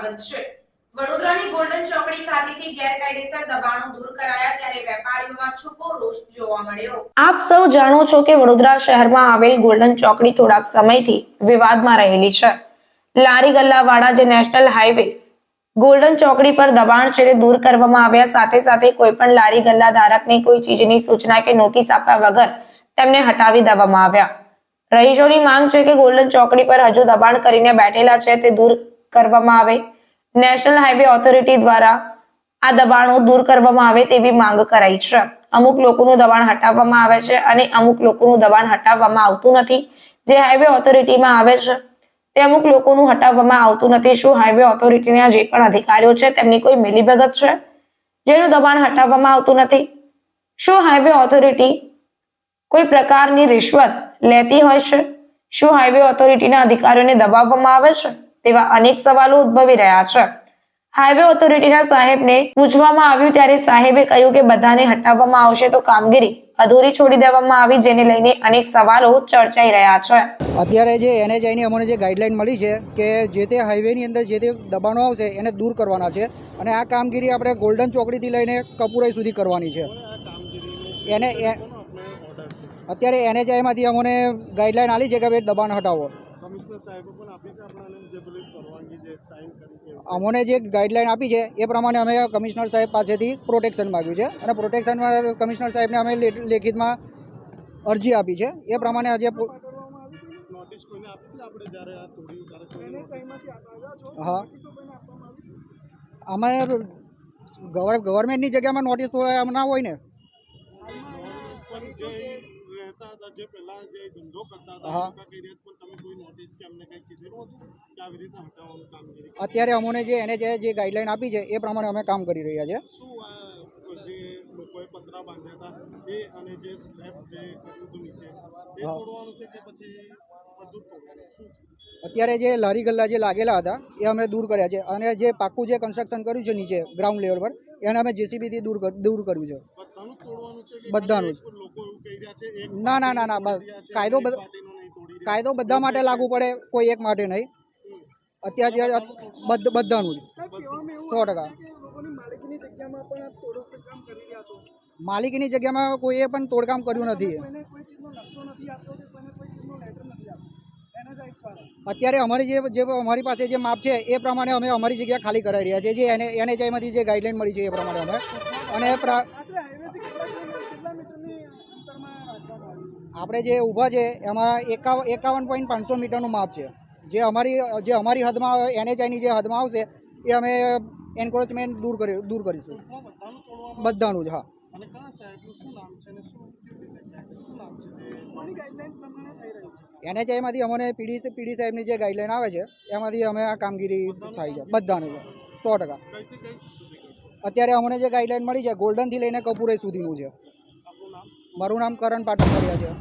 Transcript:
સ્વાગત છે। વડોદરાની ગોલ્ડન ચોકડી ખાતેથી ગેરકાયદેસર દબાણો દૂર કરાયા ત્યારે વેપારીઓમાં છૂપો રોષ જોવા મળ્યો। આપ સૌ જાણો છો કે વડોદરા શહેરમાં આવેલ ગોલ્ડન ચોકડી થોડાક સમયથી વિવાદમાં રહેલી છે। લારી ગલ્લાવાળા જે નેશનલ હાઈવે ગોલ્ડન ચોકડી પર દબાણ છે તે દૂર કરવામાં આવ્યા, સાથે સાથે કોઈ પણ લારી ગલ્લા ધારકને કોઈ ચીજની સૂચના કે નોટિસ આપ્યા વગર તેમને હટાવી દેવામાં આવ્યા। રહીશોની માંગ છે કે ગોલ્ડન ચોકડી પર હજુ દબાણ કરીને બેઠેલા છે તે દૂર કરવામાં આવે। નેશનલ હાઈવે ઓથોરિટી દ્વારા આ દબાણો દૂર કરવામાં આવે તેવી માંગ કરાઈ છે। અમુક લોકોનું દબાણ હટાવવામાં આવે છે અને અમુક લોકોનું દબાણ હટાવવામાં આવતું નથી। જે હાઈવે ઓથોરિટીમાં આવે છે તે અમુક લોકોનું હટાવવામાં આવતું નથી। શું હાઈવે ઓથોરિટીના જે પણ અધિકારીઓ છે તેમની કોઈ મિલીભગત છે જેનું દબાણ હટાવવામાં આવતું નથી? શું હાઈવે ઓથોરિટી કોઈ પ્રકારની રિશ્વત લેતી હોય છે? શું હાઈવે ઓથોરિટીના અધિકારીઓને દબાવવામાં આવે છે? તેવા અનેક સવાલો ઉદ્ભવી રહ્યા છે। હાઈવે ઓથોરિટીના સાહેબને પૂછવામાં આવ્યું ત્યારે સાહેબે કહ્યું કે બધાને હટાવવામાં આવશે તો કામગીરી અધૂરી છોડી દેવામાં આવી, જેને લઈને અનેક સવાલો ચર્ચાઈ રહ્યા છે। અત્યારે જે NHIની અમને જે ગાઈડલાઈન મળી છે કે જે તે હાઈવેની અંદર જે તે દબાણો આવશે એને દૂર કરવાના છે અને આ કામગીરી આપણે ગોલ્ડન ચોકડીથી લઈને કપુરાઈ સુધી કરવાની છે। એને અત્યારે NHIમાંથી અમને ગાઈડલાઈન આલી છે કે ભાઈ દબાણ હટાવો। અમને જે ગાઈડલાઈન આપી છે એ પ્રમાણે અમે કમિશનર સાહેબ પાસેથી પ્રોટેક્શન માગ્યું છે અને પ્રોટેક્શનમાં કમિશનર સાહેબને અમે લેખિતમાં અરજી આપી છે। એ પ્રમાણે આજે હા અમારે ગવર્મેન્ટની જગ્યામાં નોટિસ તો ના હોય ને। અત્યારે અમને જે NHI જે ગાઈડલાઈન આપી છે એ પ્રમાણે અમે કામ કરી રહ્યા છે। અત્યારે જે લારી ગલ્લા જે લાગેલા હતા એ અમે દૂર કર્યા છે અને જે પાક્કું જે કન્સ્ટ્રક્શન કર્યું છે નીચે ગ્રાઉન્ડ લેવલ પર એને અમે JCBથી દૂર કર્યું છે બધાનું જ। ના ના ના ના કાયદો બધા માટે લાગુ પડે, કોઈ એક માટે નહીં। અત્યારે બધાનું જ 100%। માલિકીની જગ્યામાં કોઈએ પણ તોડકામ કર્યું નથી। અત્યારે અમારી પાસે જે માપ છે એ પ્રમાણે અમે અમારી જગ્યા ખાલી કરાવી રહ્યા છીએ। જે NHIમાંથી જે ગાઈડલાઈન મળી છે એ પ્રમાણે અમે અને આપણે જે ઊભા છે એમાં 51.500 મીટરનું માપ છે। જે અમારી હદમાં NHIની જે હદમાં આવશે એ અમે એન્ક્રોચમેન્ટ દૂર કરીશું બધાનું જ। હા NHIમાંથી અમને પીડી સાહેબની જે ગાઈડલાઈન આવે છે એમાંથી અમે આ કામગીરી થાય છે બધાનું 100%। અત્યારે અમને જે ગાઈડલાઈન મળી છે ગોલ્ડનથી લઈને કપુરાઈ સુધીનું છે। મારું નામ કરણ પાટણ છે।